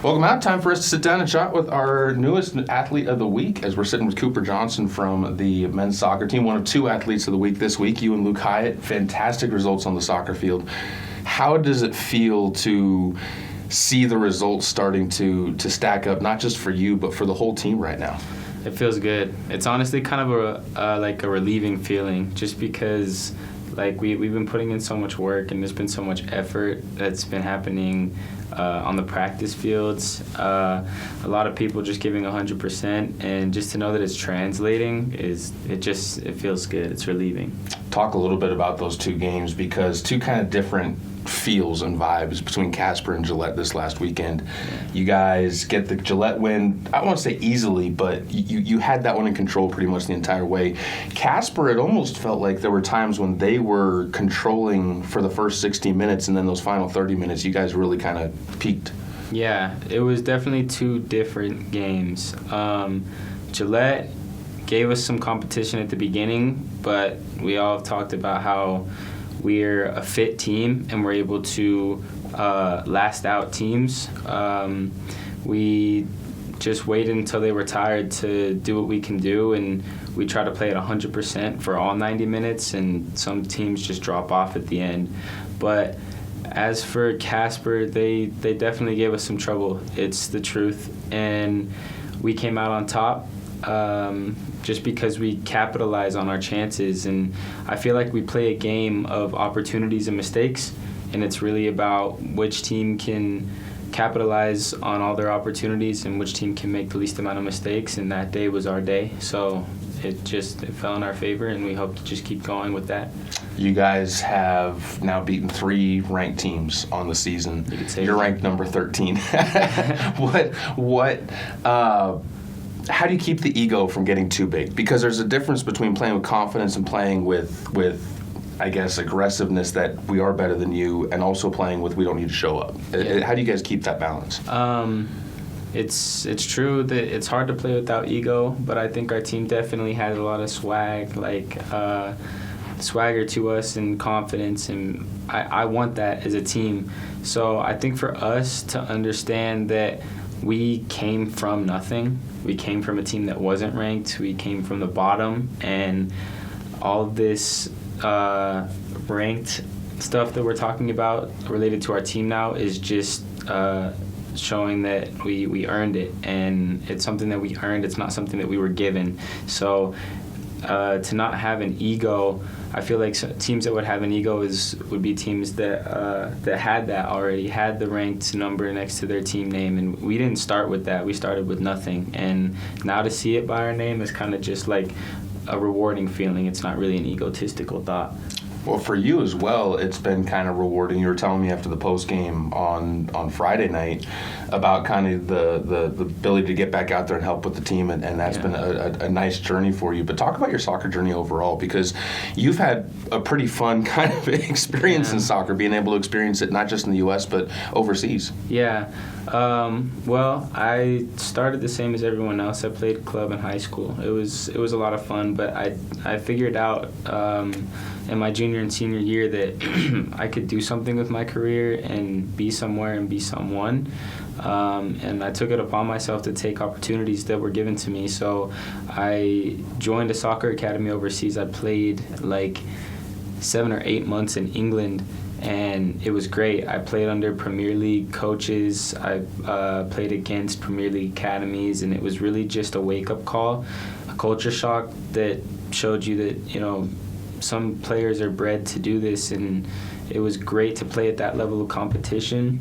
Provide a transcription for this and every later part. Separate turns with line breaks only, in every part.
Welcome out. Time for us to sit down and chat with our newest athlete of the week as we're sitting with Cooper Johnson from the men's soccer team, one of two athletes of the week this week, you and Luke Hyatt. Fantastic results on the soccer field. How does it feel to see the results starting to stack up, not just for you, but for the whole team right now?
It feels good. It's honestly kind of a relieving feeling, just because we've been putting in so much work and there's been so much effort that's been happening on the practice fields. A lot of people just giving 100%, and just to know that it's translating it feels good. It's relieving.
Talk a little bit about those two games, because two kind of different feels and vibes between Casper and Gillette this last weekend. You guys get the Gillette win, I won't say easily, but you had that one in control pretty much the entire way. Casper, it almost felt like there were times when they were controlling for the first 60 minutes, and then those final 30 minutes, you guys really kind of peaked.
Yeah, it was definitely two different games. Gillette gave us some competition at the beginning, but we all have talked about how we're a fit team and we're able to last out teams. We just waited until they were tired to do what we can do, and we try to play at 100% for all 90 minutes, and some teams just drop off at the end. But as for Casper, they definitely gave us some trouble. It's the truth. And we came out on top just because we capitalize on our chances. And I feel like we play a game of opportunities and mistakes, and it's really about which team can capitalize on all their opportunities and which team can make the least amount of mistakes, and that day was our day. So it fell in our favor, and we hope to just keep going with that.
You guys have now beaten 3 ranked teams on the season.
You could say
you're ranked number 13. How do you keep the ego from getting too big? Because there's a difference between playing with confidence and playing with I guess, aggressiveness that we are better than you, and also playing with we don't need to show up.
Yeah.
How do you guys keep that balance?
It's true that it's hard to play without ego, but I think our team definitely has a lot of swag, swagger to us and confidence, and I want that as a team. So I think for us to understand that we came from nothing, we came from a team that wasn't ranked, we came from the bottom, and all of this ranked stuff that we're talking about related to our team now is just showing that we earned it, and it's something that we earned. It's not something that we were given. So to not have an ego, I feel like teams that would have an ego would be teams that had that already, had the ranked number next to their team name, and we didn't start with that. We started with nothing, and now to see it by our name is kind of just like a rewarding feeling. It's not really an egotistical thought.
Well, for you as well, it's been kind of rewarding. You were telling me after the post game on Friday night about kind of the ability to get back out there and help with the team, and that's been a nice journey for you. But talk about your soccer journey overall, because you've had a pretty fun kind of experience in soccer, being able to experience it not just in the U.S. but overseas.
Yeah. Well, I started the same as everyone else. I played club in high school. It was a lot of fun, but I figured out in my junior and senior year that I could do something with my career and be somewhere and be someone. And I took it upon myself to take opportunities that were given to me. So I joined a soccer academy overseas. I played 7 or 8 months in England, and it was great. I played under Premier League coaches. I played against Premier League academies, and it was really just a wake-up call, a culture shock that showed you that, some players are bred to do this, and it was great to play at that level of competition.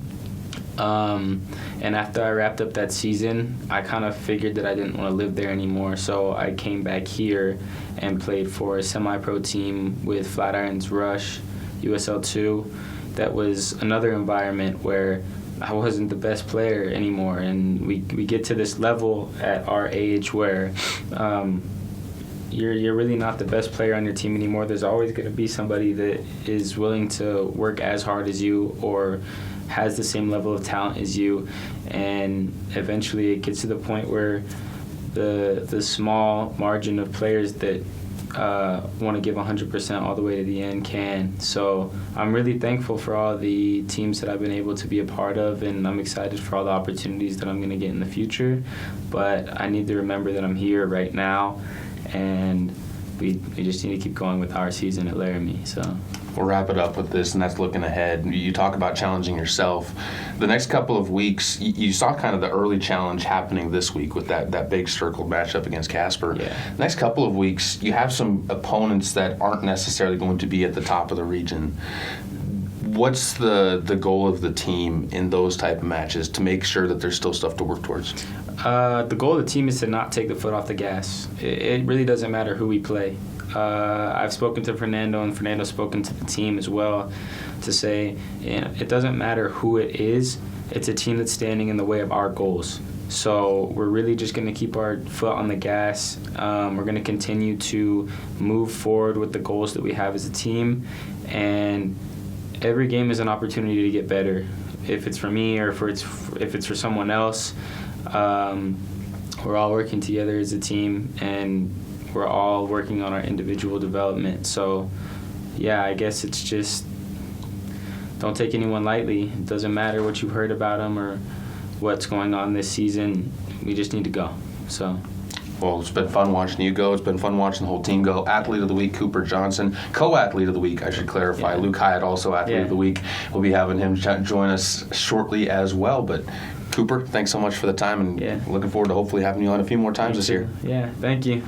And after I wrapped up that season, I kind of figured that I didn't want to live there anymore, so I came back here and played for a semi-pro team with Flatirons Rush, USL2. That was another environment where I wasn't the best player anymore, and we get to this level at our age where you're really not the best player on your team anymore. There's always going to be somebody that is willing to work as hard as you or has the same level of talent as you, and eventually it gets to the point where the small margin of players that want to give 100% all the way to the end can. So I'm really thankful for all the teams that I've been able to be a part of, and I'm excited for all the opportunities that I'm going to get in the future. But I need to remember that I'm here right now, and we just need to keep going with our season at Laramie. So
we'll wrap it up with this, and that's looking ahead. You talk about challenging yourself. The next couple of weeks, you saw kind of the early challenge happening this week with that big circle matchup against Casper.
Yeah.
The next couple of weeks, you have some opponents that aren't necessarily going to be at the top of the region. What's the goal of the team in those type of matches to make sure that there's still stuff to work towards?
The goal of the team is to not take the foot off the gas. It really doesn't matter who we play. I've spoken to Fernando, and Fernando's spoken to the team as well, to say, it doesn't matter who it is. It's a team that's standing in the way of our goals. So we're really just going to keep our foot on the gas. We're going to continue to move forward with the goals that we have as a team, and every game is an opportunity to get better. If it's for me or if it's for someone else, we're all working together as a team, and we're all working on our individual development. So, yeah, I guess it's just don't take anyone lightly. It doesn't matter what you've heard about them or what's going on this season. We just need to go. So.
Well, it's been fun watching you go. It's been fun watching the whole team go. Athlete of the Week, Cooper Johnson. Co-athlete of the Week, I should clarify.
Yeah.
Luke Hyatt, also athlete of the week. We'll be having him join us shortly as well. But Cooper, thanks so much for the time, and looking forward to hopefully having you on a few more times this year.
Yeah, thank you.